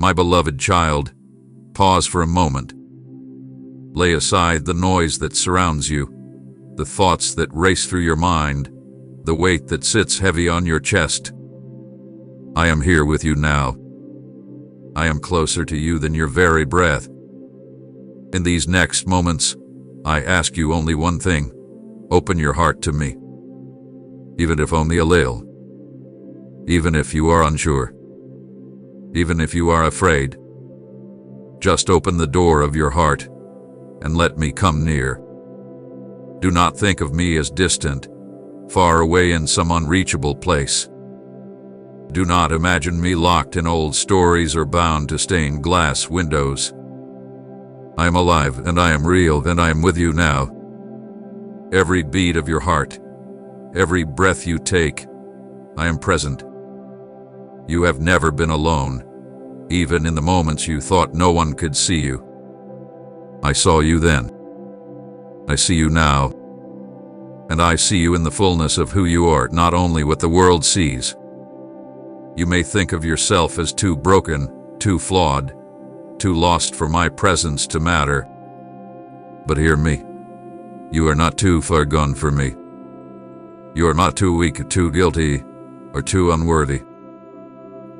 My beloved child, pause for a moment. Lay aside the noise that surrounds you, the thoughts that race through your mind, the weight that sits heavy on your chest. I am here with you now. I am closer to you than your very breath. In these next moments, I ask you only one thing. Open your heart to me. Even if only a little. Even if you are unsure. Even if you are afraid. Just open the door of your heart and let me come near. Do not think of me as distant, far away in some unreachable place. Do not imagine me locked in old stories or bound to stained glass windows. I am alive and I am real and I am with you now. Every beat of your heart, every breath you take, I am present. You have never been alone, even in the moments you thought no one could see you. I saw you then. I see you now. And I see you in the fullness of who you are, not only what the world sees. You may think of yourself as too broken, too flawed, too lost for my presence to matter. But hear me. You are not too far gone for me. You are not too weak, too guilty, or too unworthy.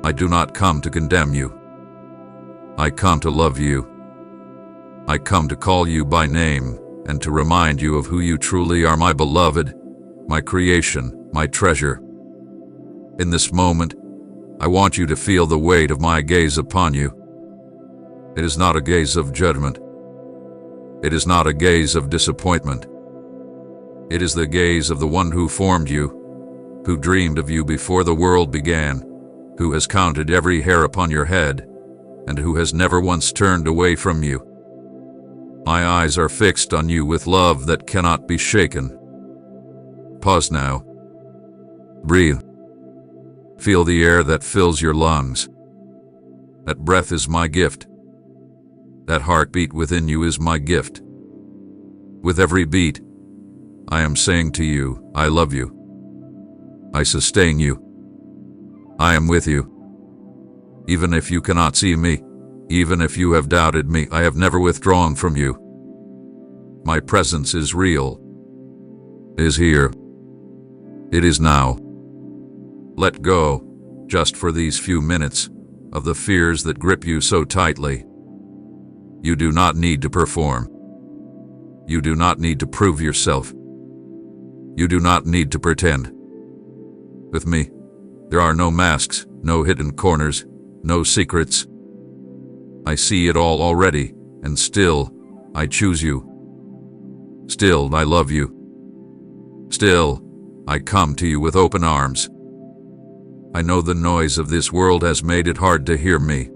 I do not come to condemn you. I come to love you. I come to call you by name and to remind you of who you truly are, my beloved, my creation, my treasure. In this moment, I want you to feel the weight of my gaze upon you. It is not a gaze of judgment. It is not a gaze of disappointment. It is the gaze of the one who formed you, who dreamed of you before the world began, who has counted every hair upon your head, and who has never once turned away from you. My eyes are fixed on you with love that cannot be shaken. Pause now. Breathe. Feel the air that fills your lungs. That breath is my gift. That heartbeat within you is my gift. With every beat, I am saying to you, I love you. I sustain you. I am with you. Even if you cannot see me, even if you have doubted me, I have never withdrawn from you. My presence is real, is here. It is now. Let go, just for these few minutes, of the fears that grip you so tightly. You do not need to perform. You do not need to prove yourself. You do not need to pretend. With me, there are no masks, no hidden corners, no secrets. I see it all already, and still, I choose you. Still, I love you. Still, I come to you with open arms. I know the noise of this world has made it hard to hear me.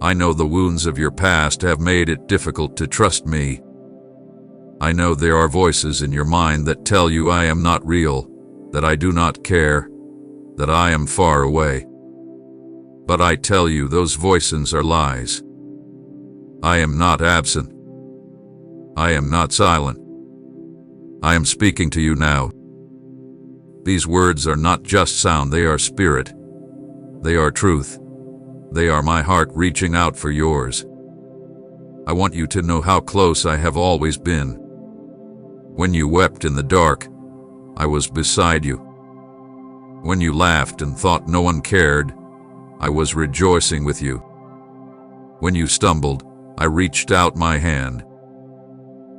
I know the wounds of your past have made it difficult to trust me. I know there are voices in your mind that tell you I am not real, that I do not care, that I am far away. But I tell you, those voices are lies. I am not absent. I am not silent. I am speaking to you now. These words are not just sound, they are spirit. They are truth. They are my heart reaching out for yours. I want you to know how close I have always been. When you wept in the dark, I was beside you. When you laughed and thought no one cared, I was rejoicing with you. When you stumbled, I reached out my hand.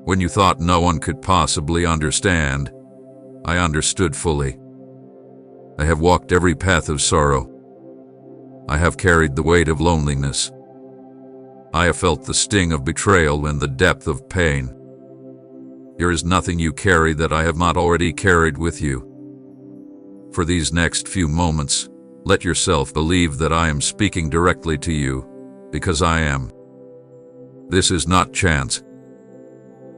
When you thought no one could possibly understand, I understood fully. I have walked every path of sorrow. I have carried the weight of loneliness. I have felt the sting of betrayal and the depth of pain. There is nothing you carry that I have not already carried with you. For these next few moments, let yourself believe that I am speaking directly to you, because I am. This is not chance.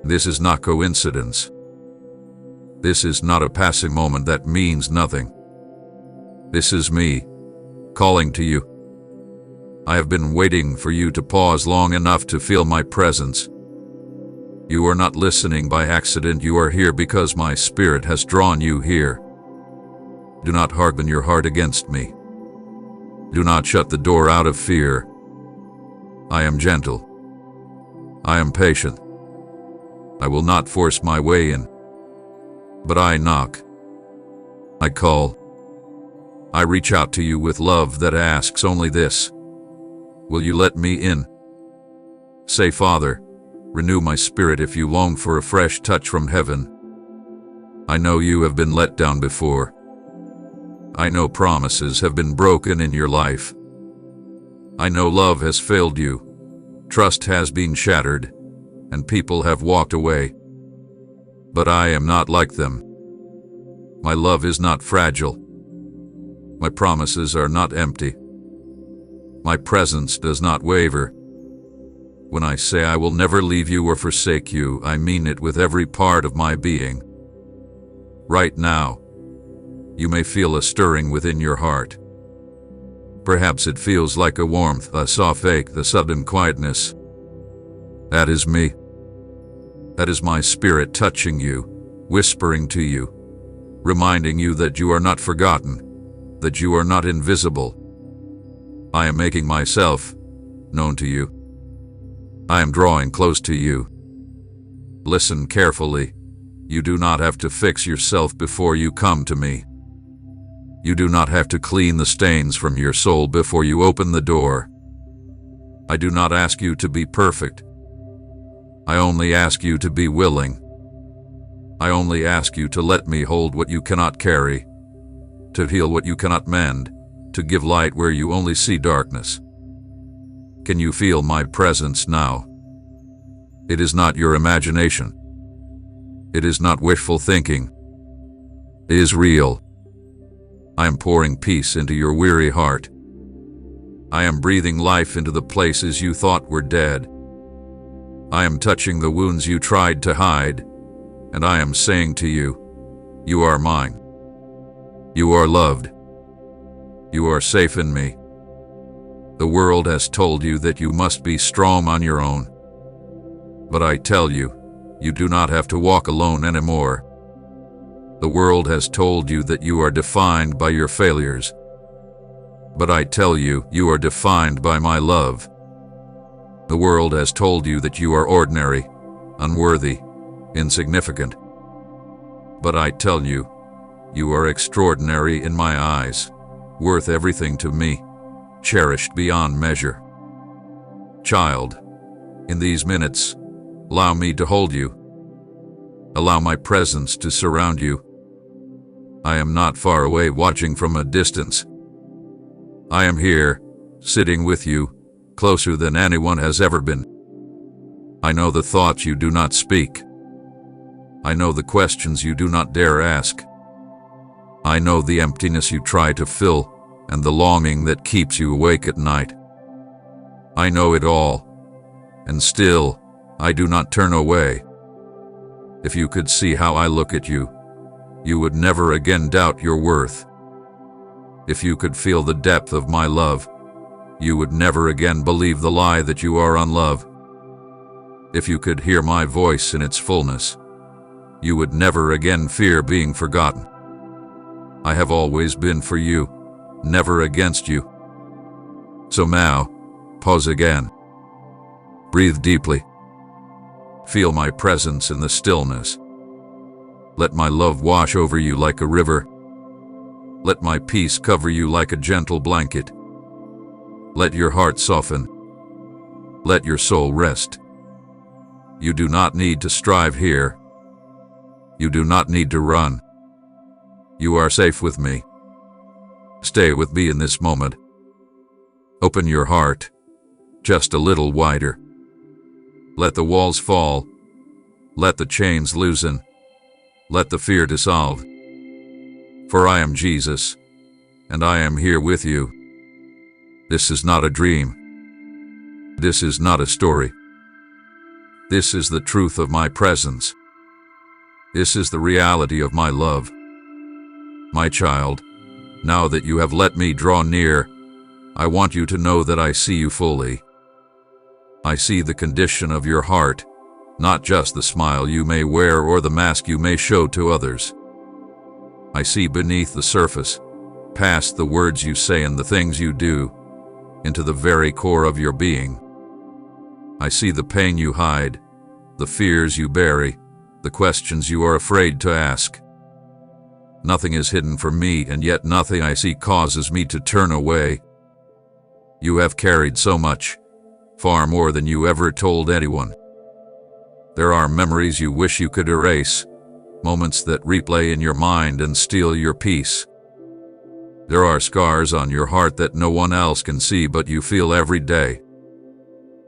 This is not coincidence. This is not a passing moment that means nothing. This is me, calling to you. I have been waiting for you to pause long enough to feel my presence. You are not listening by accident, you are here because my spirit has drawn you here. Do not harden your heart against me. Do not shut the door out of fear. I am gentle. I am patient. I will not force my way in. But I knock. I call. I reach out to you with love that asks only this: will you let me in? Say, Father, renew my spirit if you long for a fresh touch from heaven. I know you have been let down before. I know promises have been broken in your life. I know love has failed you, trust has been shattered, and people have walked away. But I am not like them. My love is not fragile. My promises are not empty. My presence does not waver. When I say I will never leave you or forsake you, I mean it with every part of my being. Right now, you may feel a stirring within your heart. Perhaps it feels like a warmth, a soft ache, the sudden quietness. That is me. That is my spirit touching you, whispering to you, reminding you that you are not forgotten, that you are not invisible. I am making myself known to you. I am drawing close to you. Listen carefully. You do not have to fix yourself before you come to me. You do not have to clean the stains from your soul before you open the door. I do not ask you to be perfect. I only ask you to be willing. I only ask you to let me hold what you cannot carry, to heal what you cannot mend, to give light where you only see darkness. Can you feel my presence now? It is not your imagination. It is not wishful thinking. It is real. I am pouring peace into your weary heart. I am breathing life into the places you thought were dead. I am touching the wounds you tried to hide, and I am saying to you, you are mine. You are loved. You are safe in me. The world has told you that you must be strong on your own. But I tell you, you do not have to walk alone anymore. The world has told you that you are defined by your failures. But I tell you, you are defined by my love. The world has told you that you are ordinary, unworthy, insignificant. But I tell you, you are extraordinary in my eyes, worth everything to me, cherished beyond measure. Child, in these minutes, allow me to hold you. Allow my presence to surround you. I am not far away watching from a distance. I am here, sitting with you, closer than anyone has ever been. I know the thoughts you do not speak. I know the questions you do not dare ask. I know the emptiness you try to fill and the longing that keeps you awake at night. I know it all, and still, I do not turn away. If you could see how I look at you, you would never again doubt your worth. If you could feel the depth of my love, you would never again believe the lie that you are unloved. If you could hear my voice in its fullness, you would never again fear being forgotten. I have always been for you, never against you. So now, pause again. Breathe deeply. Feel my presence in the stillness. Let my love wash over you like a river. Let my peace cover you like a gentle blanket. Let your heart soften. Let your soul rest. You do not need to strive here. You do not need to run. You are safe with me. Stay with me in this moment. Open your heart, just a little wider. Let the walls fall. Let the chains loosen. Let the fear dissolve. For I am Jesus, and I am here with you. This is not a dream. This is not a story. This is the truth of my presence. This is the reality of my love. My child, now that you have let me draw near, I want you to know that I see you fully. I see the condition of your heart, not just the smile you may wear or the mask you may show to others. I see beneath the surface, past the words you say and the things you do, into the very core of your being. I see the pain you hide, the fears you bury, the questions you are afraid to ask. Nothing is hidden from me, and yet nothing I see causes me to turn away. You have carried so much, far more than you ever told anyone. There are memories you wish you could erase, moments that replay in your mind and steal your peace. There are scars on your heart that no one else can see but you feel every day.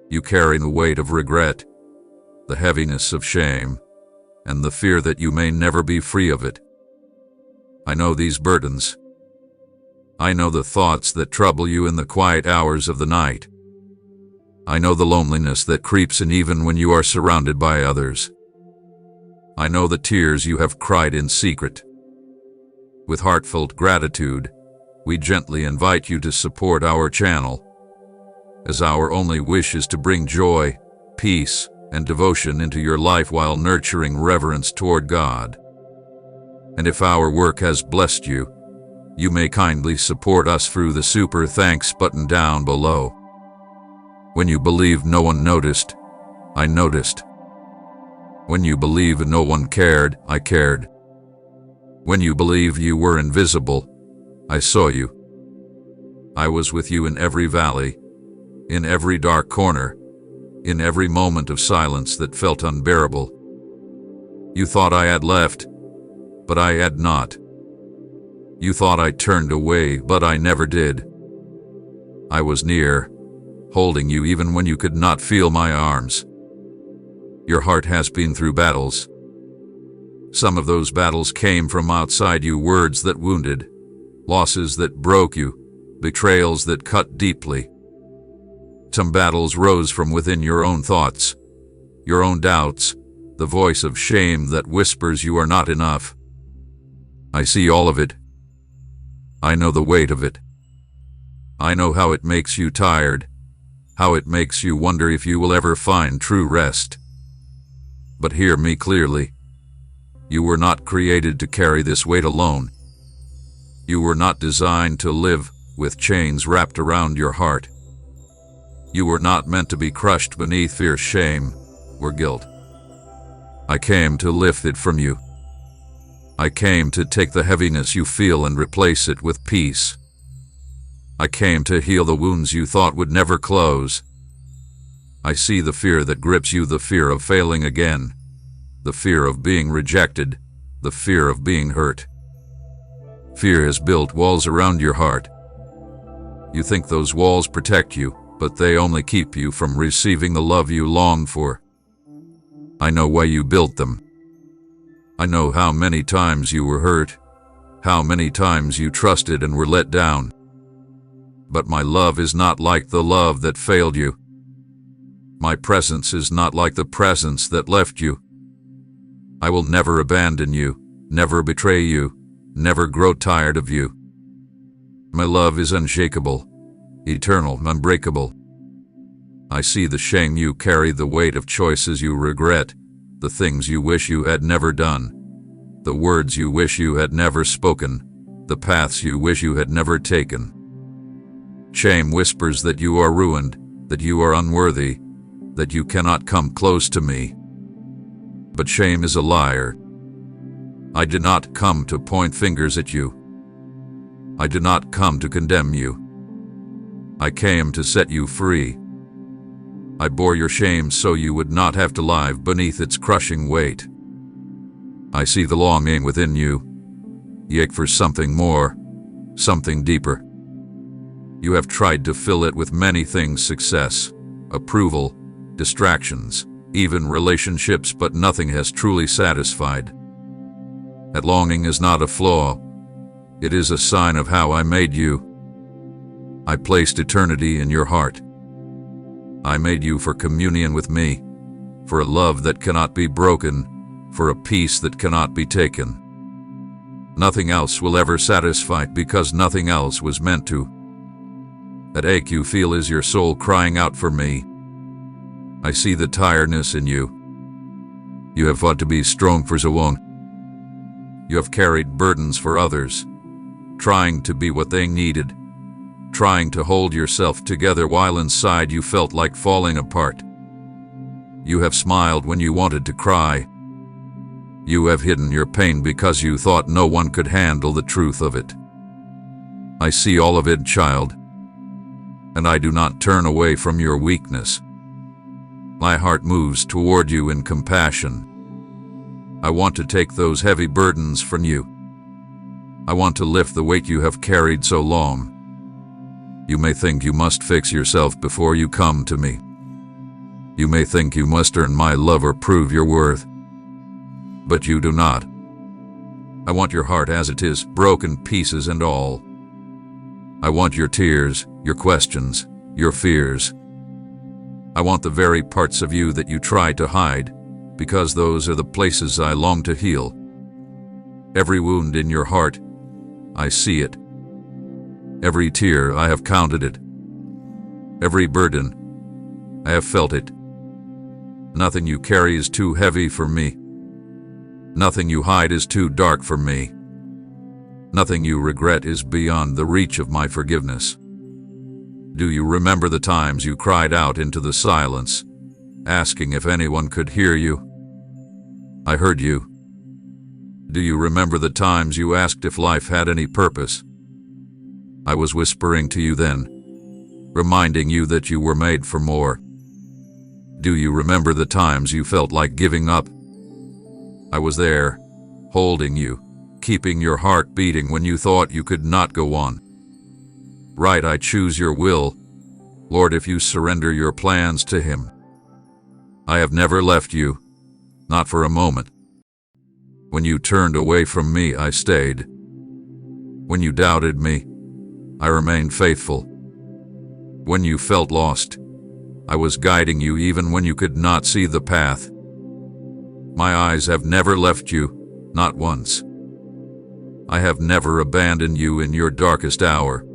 You carry the weight of regret, the heaviness of shame, and the fear that you may never be free of it. I know these burdens. I know the thoughts that trouble you in the quiet hours of the night. I know the loneliness that creeps in even when you are surrounded by others. I know the tears you have cried in secret. With heartfelt gratitude, we gently invite you to support our channel, as our only wish is to bring joy, peace, and devotion into your life while nurturing reverence toward God. And if our work has blessed you, you may kindly support us through the super thanks button down below. When you believe no one noticed, I noticed. When you believe no one cared, I cared. When you believe you were invisible, I saw you. I was with you in every valley, in every dark corner, in every moment of silence that felt unbearable. You thought I had left, but I had not. You thought I turned away, but I never did. I was near, holding you even when you could not feel my arms. Your heart has been through battles. Some of those battles came from outside you, words that wounded, losses that broke you, betrayals that cut deeply. Some battles rose from within your own thoughts, your own doubts, the voice of shame that whispers you are not enough. I see all of it. I know the weight of it. I know how it makes you tired, how it makes you wonder if you will ever find true rest. But hear me clearly. You were not created to carry this weight alone. You were not designed to live with chains wrapped around your heart. You were not meant to be crushed beneath fear, shame, or guilt. I came to lift it from you. I came to take the heaviness you feel and replace it with peace. I came to heal the wounds you thought would never close. I see the fear that grips you, the fear of failing again, the fear of being rejected, the fear of being hurt. Fear has built walls around your heart. You think those walls protect you, but they only keep you from receiving the love you long for. I know why you built them. I know how many times you were hurt, how many times you trusted and were let down. But my love is not like the love that failed you. My presence is not like the presence that left you. I will never abandon you, never betray you, never grow tired of you. My love is unshakable, eternal, unbreakable. I see the shame you carry, the weight of choices you regret, the things you wish you had never done, the words you wish you had never spoken, the paths you wish you had never taken. Shame whispers that you are ruined, that you are unworthy, that you cannot come close to me. But shame is a liar. I did not come to point fingers at you. I did not come to condemn you. I came to set you free. I bore your shame so you would not have to live beneath its crushing weight. I see the longing within you. You ache for something more, something deeper. You have tried to fill it with many things: success, approval, distractions, even relationships, but nothing has truly satisfied. That longing is not a flaw. It is a sign of how I made you. I placed eternity in your heart. I made you for communion with me, for a love that cannot be broken, for a peace that cannot be taken. Nothing else will ever satisfy, because nothing else was meant to. That ache you feel is your soul crying out for me. I see the tiredness in you. You have fought to be strong for so long. You have carried burdens for others, trying to be what they needed, trying to hold yourself together while inside you felt like falling apart. You have smiled when you wanted to cry. You have hidden your pain because you thought no one could handle the truth of it. I see all of it, child, and I do not turn away from your weakness. My heart moves toward you in compassion. I want to take those heavy burdens from you. I want to lift the weight you have carried so long. You may think you must fix yourself before you come to me. You may think you must earn my love or prove your worth. But you do not. I want your heart as it is, broken pieces and all. I want your tears, your questions, your fears. I want the very parts of you that you try to hide, because those are the places I long to heal. Every wound in your heart, I see it. Every tear, I have counted it. Every burden, I have felt it. Nothing you carry is too heavy for me. Nothing you hide is too dark for me. Nothing you regret is beyond the reach of my forgiveness. Do you remember the times you cried out into the silence, asking if anyone could hear you? I heard you. Do you remember the times you asked if life had any purpose? I was whispering to you then, reminding you that you were made for more. Do you remember the times you felt like giving up? I was there, holding you, keeping your heart beating when you thought you could not go on. Right, I choose your will, Lord, if you surrender your plans to Him. I have never left you, not for a moment. When you turned away from me, I stayed. When you doubted me, I remained faithful. When you felt lost, I was guiding you even when you could not see the path. My eyes have never left you, not once. I have never abandoned you in your darkest hour.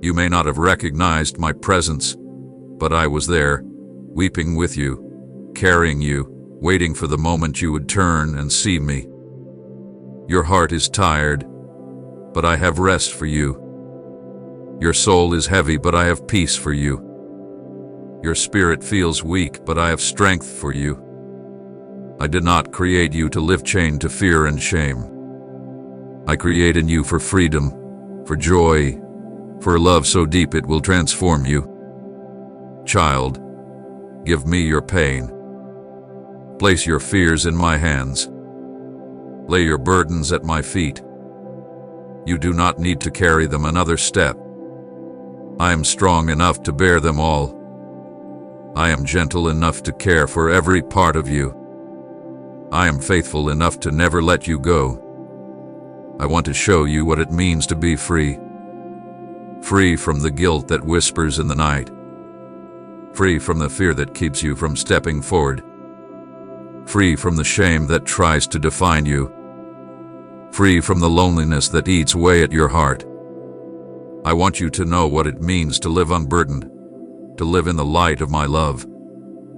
You may not have recognized my presence, but I was there, weeping with you, carrying you, waiting for the moment you would turn and see me. Your heart is tired, but I have rest for you. Your soul is heavy, but I have peace for you. Your spirit feels weak, but I have strength for you. I did not create you to live chained to fear and shame. I created you for freedom, for joy, for a love so deep it will transform you. Child, give me your pain. Place your fears in my hands. Lay your burdens at my feet. You do not need to carry them another step. I am strong enough to bear them all. I am gentle enough to care for every part of you. I am faithful enough to never let you go. I want to show you what it means to be free. Free from the guilt that whispers in the night. Free from the fear that keeps you from stepping forward. Free from the shame that tries to define you. Free from the loneliness that eats away at your heart. I want you to know what it means to live unburdened, to live in the light of my love,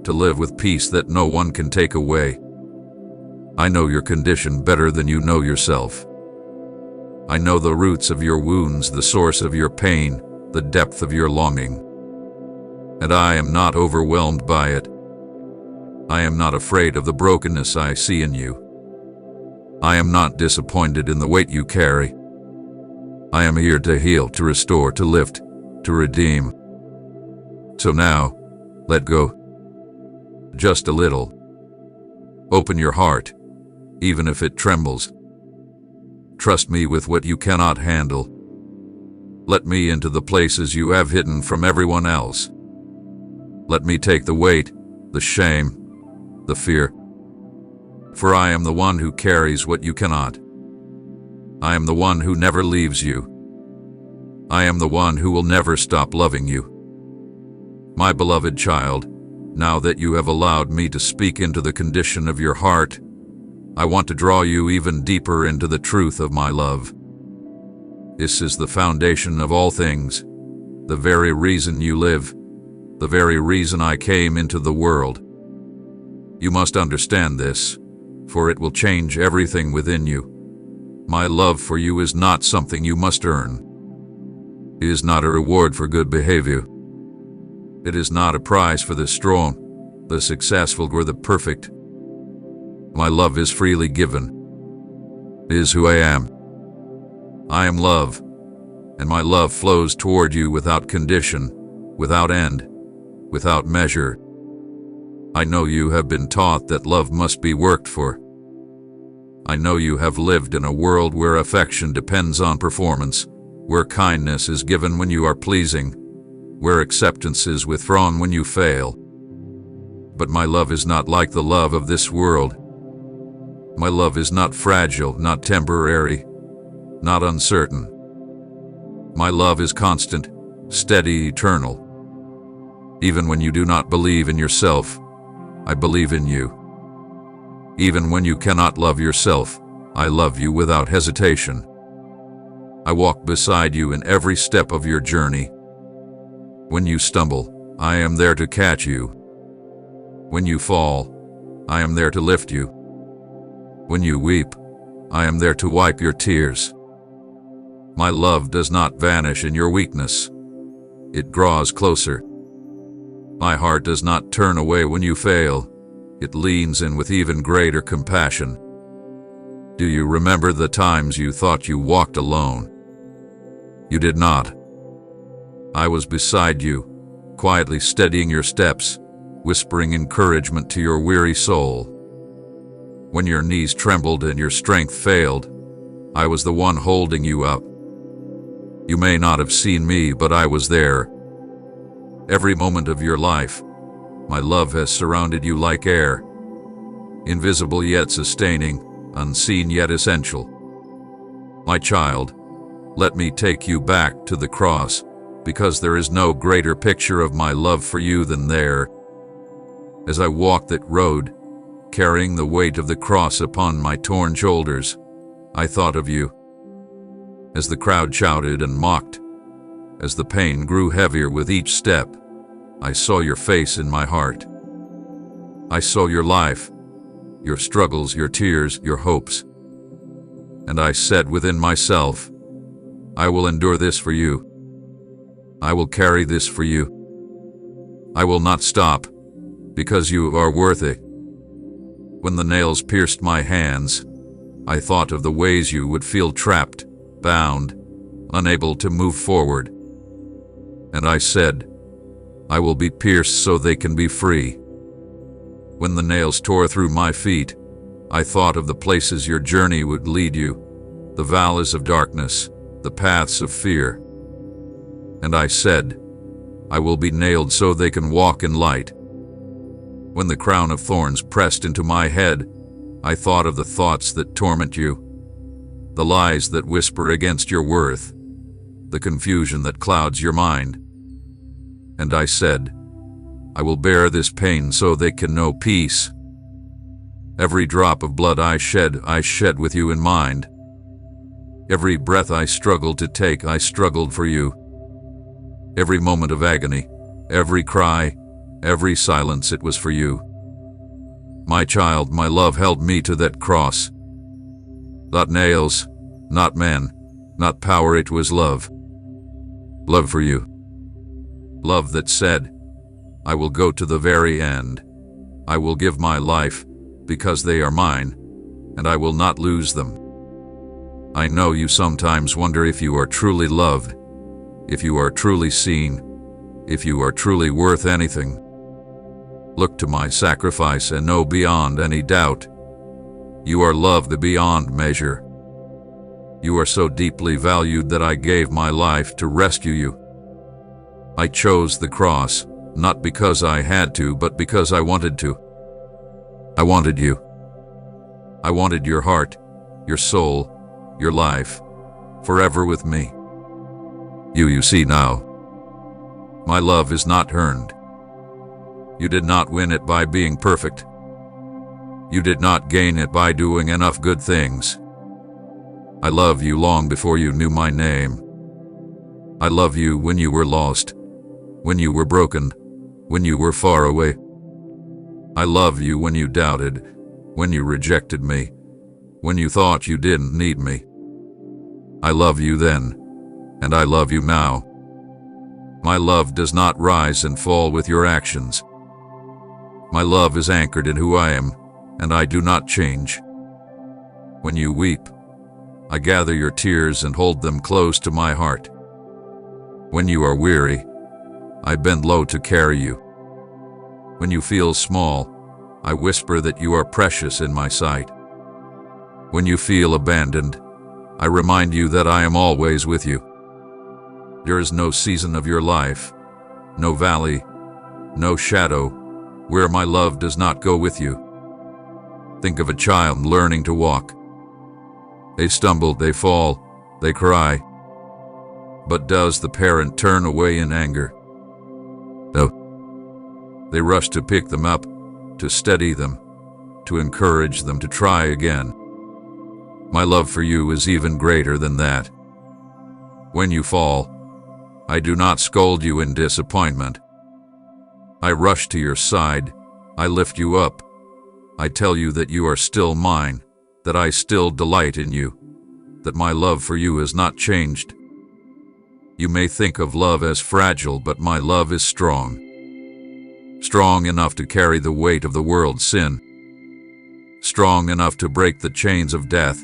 to live with peace that no one can take away. I know your condition better than you know yourself. I know the roots of your wounds, the source of your pain, the depth of your longing. And I am not overwhelmed by it. I am not afraid of the brokenness I see in you. I am not disappointed in the weight you carry. I am here to heal, to restore, to lift, to redeem. So now, let go. Just a little. Open your heart, even if it trembles. Trust me with what you cannot handle. Let me into the places you have hidden from everyone else. Let me take the weight, the shame, the fear. For I am the one who carries what you cannot. I am the one who never leaves you. I am the one who will never stop loving you. My beloved child, now that you have allowed me to speak into the condition of your heart, I want to draw you even deeper into the truth of my love. This is the foundation of all things, the very reason you live, the very reason I came into the world. You must understand this, for it will change everything within you. My love for you is not something you must earn. It is not a reward for good behavior. It is not a prize for the strong, the successful, or the perfect. My love is freely given. It is who I am. I am love, and my love flows toward you without condition, without end, without measure. I know you have been taught that love must be worked for. I know you have lived in a world where affection depends on performance, where kindness is given when you are pleasing, where acceptance is withdrawn when you fail. But my love is not like the love of this world. My love is not fragile, not temporary, not uncertain. My love is constant, steady, eternal. Even when you do not believe in yourself, I believe in you. Even when you cannot love yourself, I love you without hesitation. I walk beside you in every step of your journey. When you stumble, I am there to catch you. When you fall, I am there to lift you. When you weep, I am there to wipe your tears. My love does not vanish in your weakness. It draws closer. My heart does not turn away when you fail. It leans in with even greater compassion. Do you remember the times you thought you walked alone? You did not. I was beside you, quietly steadying your steps, whispering encouragement to your weary soul. When your knees trembled and your strength failed, I was the one holding you up. You may not have seen me, but I was there. Every moment of your life, my love has surrounded you like air, invisible yet sustaining, unseen yet essential. My child, let me take you back to the cross, because there is no greater picture of my love for you than there. As I walked that road, carrying the weight of the cross upon my torn shoulders, I thought of you. As the crowd shouted and mocked, as the pain grew heavier with each step, I saw your face in my heart. I saw your life, your struggles, your tears, your hopes. And I said within myself, I will endure this for you. I will carry this for you. I will not stop, because you are worth it. When the nails pierced my hands, I thought of the ways you would feel trapped, bound, unable to move forward. And I said, I will be pierced so they can be free. When the nails tore through my feet, I thought of the places your journey would lead you, the valleys of darkness, the paths of fear. And I said, I will be nailed so they can walk in light. When the crown of thorns pressed into my head, I thought of the thoughts that torment you, the lies that whisper against your worth, the confusion that clouds your mind. And I said, I will bear this pain so they can know peace. Every drop of blood I shed with you in mind. Every breath I struggled to take, I struggled for you. Every moment of agony, every cry, every silence, it was for you. My child, my love held me to that cross. Not nails, not men, not power, it was love. Love for you. Love that said, I will go to the very end. I will give my life, because they are mine, and I will not lose them. I know you sometimes wonder if you are truly loved, if you are truly seen, if you are truly worth anything. Look to my sacrifice and know beyond any doubt, you are loved beyond measure. You are so deeply valued that I gave my life to rescue you. I chose the cross, not because I had to, but because I wanted to. I wanted you. I wanted your heart, your soul, your life, forever with me. You see now. My love is not earned. You did not win it by being perfect. You did not gain it by doing enough good things. I love you long before you knew my name. I love you when you were lost, when you were broken, when you were far away. I love you when you doubted, when you rejected me, when you thought you didn't need me. I love you then, and I love you now. My love does not rise and fall with your actions. My love is anchored in who I am, and I do not change. When you weep, I gather your tears and hold them close to my heart. When you are weary, I bend low to carry you. When you feel small, I whisper that you are precious in my sight. When you feel abandoned, I remind you that I am always with you. There is no season of your life, no valley, no shadow, where my love does not go with you. Think of a child learning to walk. They stumble, they fall, they cry. But does the parent turn away in anger? No. They rush to pick them up, to steady them, to encourage them to try again. My love for you is even greater than that. When you fall, I do not scold you in disappointment. I rush to your side, I lift you up. I tell you that you are still mine, that I still delight in you, that my love for you has not changed. You may think of love as fragile, but my love is strong. Strong enough to carry the weight of the world's sin. Strong enough to break the chains of death.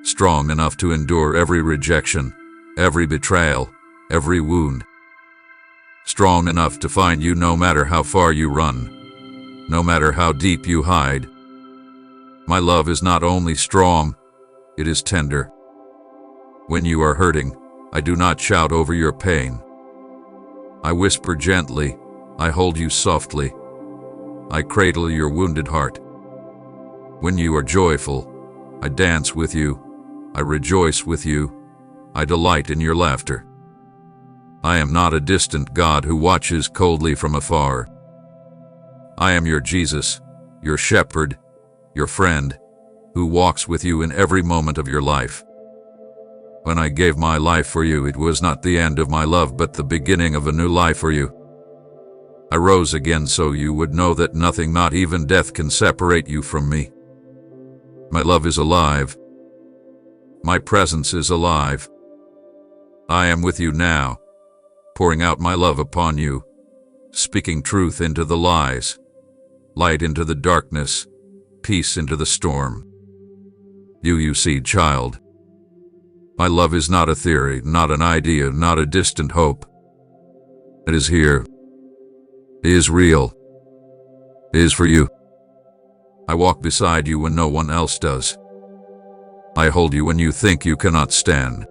Strong enough to endure every rejection, every betrayal, every wound. Strong enough to find you no matter how far you run, no matter how deep you hide. My love is not only strong, it is tender. When you are hurting, I do not shout over your pain. I whisper gently, I hold you softly. I cradle your wounded heart. When you are joyful, I dance with you. I rejoice with you. I delight in your laughter. I am not a distant God who watches coldly from afar. I am your Jesus, your shepherd, your friend, who walks with you in every moment of your life. When I gave my life for you, it was not the end of my love, but the beginning of a new life for you. I rose again so you would know that nothing, not even death, can separate you from me. My love is alive. My presence is alive. I am with you now, pouring out my love upon you, speaking truth into the lies, light into the darkness, peace into the storm. You see, child, my love is not a theory, not an idea, not a distant hope. It is here. It is real. It is for you. I walk beside you when no one else does. I hold you when you think you cannot stand.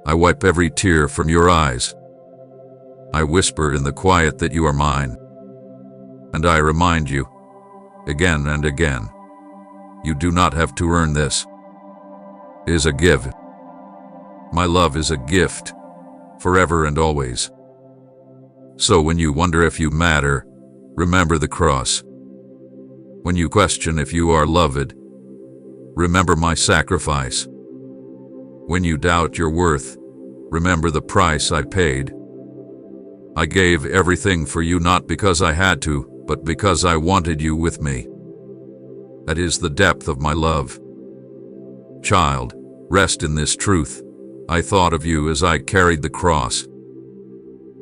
I wipe every tear from your eyes. I whisper in the quiet that you are mine. And I remind you, again and again, you do not have to earn this. It is a gift. My love is a gift, forever and always. So when you wonder if you matter, remember the cross. When you question if you are loved, remember my sacrifice. When you doubt your worth, remember the price I paid. I gave everything for you not because I had to, but because I wanted you with me. That is the depth of my love. Child, rest in this truth. I thought of you as I carried the cross.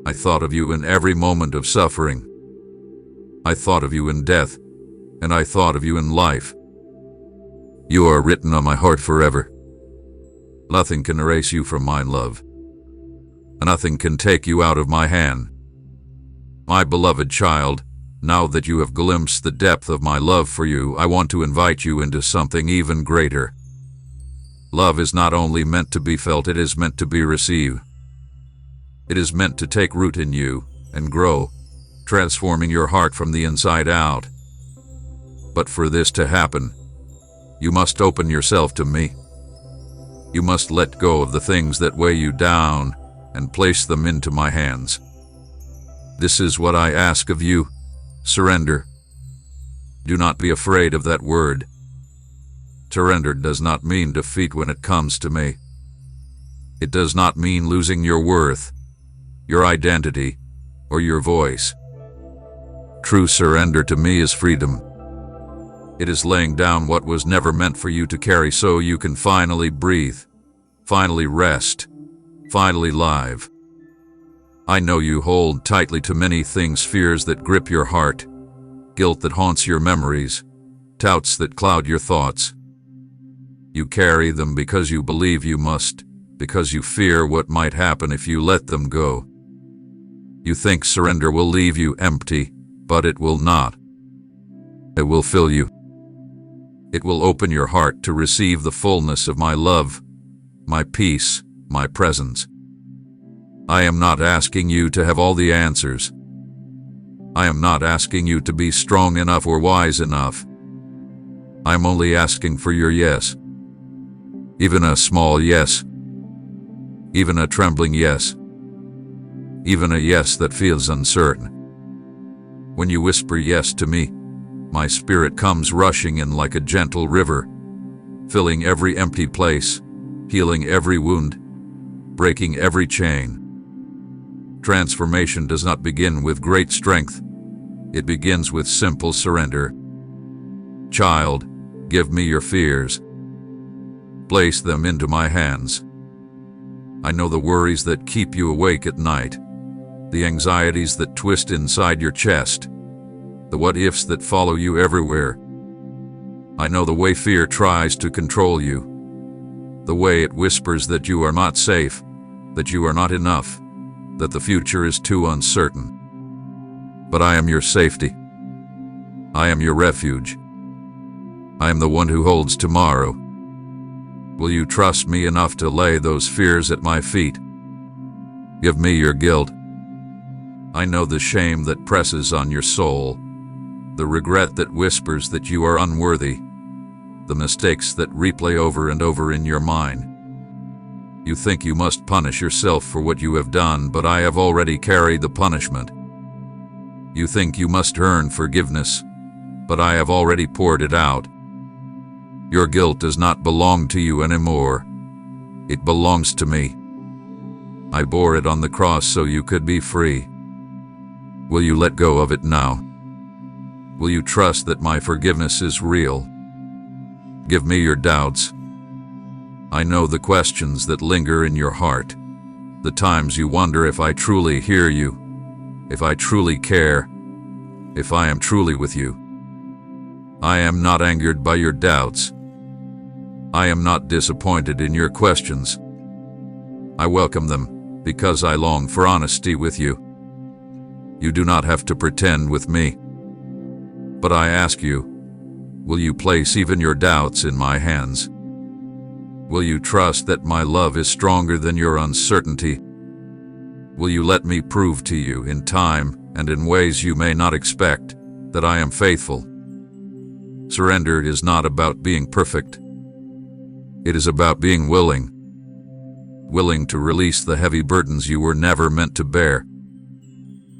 I thought of you in every moment of suffering. I thought of you in death, and I thought of you in life. You are written on my heart forever. Nothing can erase you from my love. Nothing can take you out of my hand. My beloved child, now that you have glimpsed the depth of my love for you, I want to invite you into something even greater. Love is not only meant to be felt, it is meant to be received. It is meant to take root in you and grow, transforming your heart from the inside out. But for this to happen, you must open yourself to me. You must let go of the things that weigh you down and place them into my hands. This is what I ask of you. Surrender. Do not be afraid of that word. Surrender does not mean defeat when it comes to me. It does not mean losing your worth, your identity, or your voice. True surrender to me is freedom. It is laying down what was never meant for you to carry so you can finally breathe, finally rest, finally live. I know you hold tightly to many things, fears that grip your heart, guilt that haunts your memories, doubts that cloud your thoughts. You carry them because you believe you must, because you fear what might happen if you let them go. You think surrender will leave you empty, but it will not. It will fill you. It will open your heart to receive the fullness of my love, my peace, my presence. I am not asking you to have all the answers. I am not asking you to be strong enough or wise enough. I am only asking for your yes. Even a small yes. Even a trembling yes. Even a yes that feels uncertain. When you whisper yes to me, my spirit comes rushing in like a gentle river, filling every empty place, healing every wound, breaking every chain. Transformation does not begin with great strength. It begins with simple surrender. Child, give me your fears. Place them into my hands. I know the worries that keep you awake at night, the anxieties that twist inside your chest, the what-ifs that follow you everywhere. I know the way fear tries to control you, the way it whispers that you are not safe, that you are not enough, that the future is too uncertain. But I am your safety. I am your refuge. I am the one who holds tomorrow. Will you trust me enough to lay those fears at my feet? Give me your guilt. I know the shame that presses on your soul, the regret that whispers that you are unworthy, the mistakes that replay over and over in your mind. You think you must punish yourself for what you have done, but I have already carried the punishment. You think you must earn forgiveness, but I have already poured it out. Your guilt does not belong to you anymore. It belongs to me. I bore it on the cross so you could be free. Will you let go of it now? Will you trust that my forgiveness is real? Give me your doubts. I know the questions that linger in your heart, the times you wonder if I truly hear you, if I truly care, if I am truly with you. I am not angered by your doubts. I am not disappointed in your questions. I welcome them because I long for honesty with you. You do not have to pretend with me. But I ask you, will you place even your doubts in my hands? Will you trust that my love is stronger than your uncertainty? Will you let me prove to you in time and in ways you may not expect that I am faithful? Surrender is not about being perfect. It is about being willing. Willing to release the heavy burdens you were never meant to bear.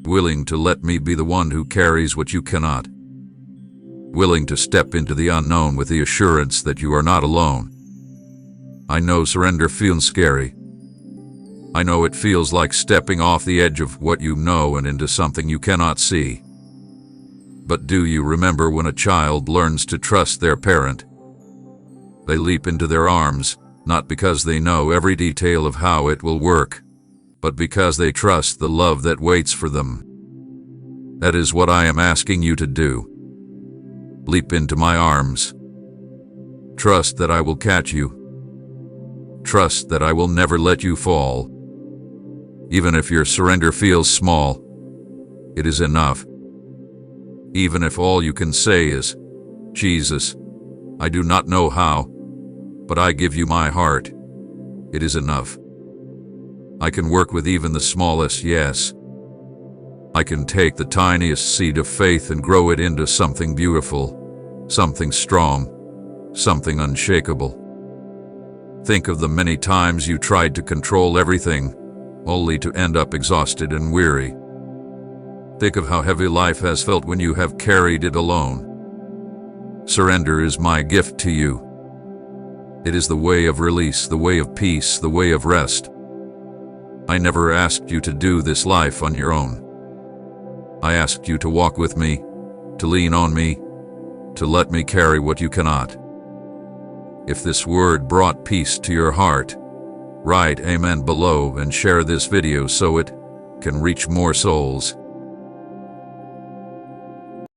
Willing to let me be the one who carries what you cannot. Willing to step into the unknown with the assurance that you are not alone. I know surrender feels scary. I know it feels like stepping off the edge of what you know and into something you cannot see. But do you remember when a child learns to trust their parent? They leap into their arms, not because they know every detail of how it will work, but because they trust the love that waits for them. That is what I am asking you to do. Leap into my arms. Trust that I will catch you. Trust that I will never let you fall. Even if your surrender feels small, it is enough. Even if all you can say is, Jesus, I do not know how, but I give you my heart, it is enough. I can work with even the smallest yes. I can take the tiniest seed of faith and grow it into something beautiful, something strong, something unshakable. Think of the many times you tried to control everything, only to end up exhausted and weary. Think of how heavy life has felt when you have carried it alone. Surrender is my gift to you. It is the way of release, the way of peace, the way of rest. I never asked you to do this life on your own. I asked you to walk with me, to lean on me, to let me carry what you cannot. If this word brought peace to your heart, Write Amen below and share this video so it can reach more souls.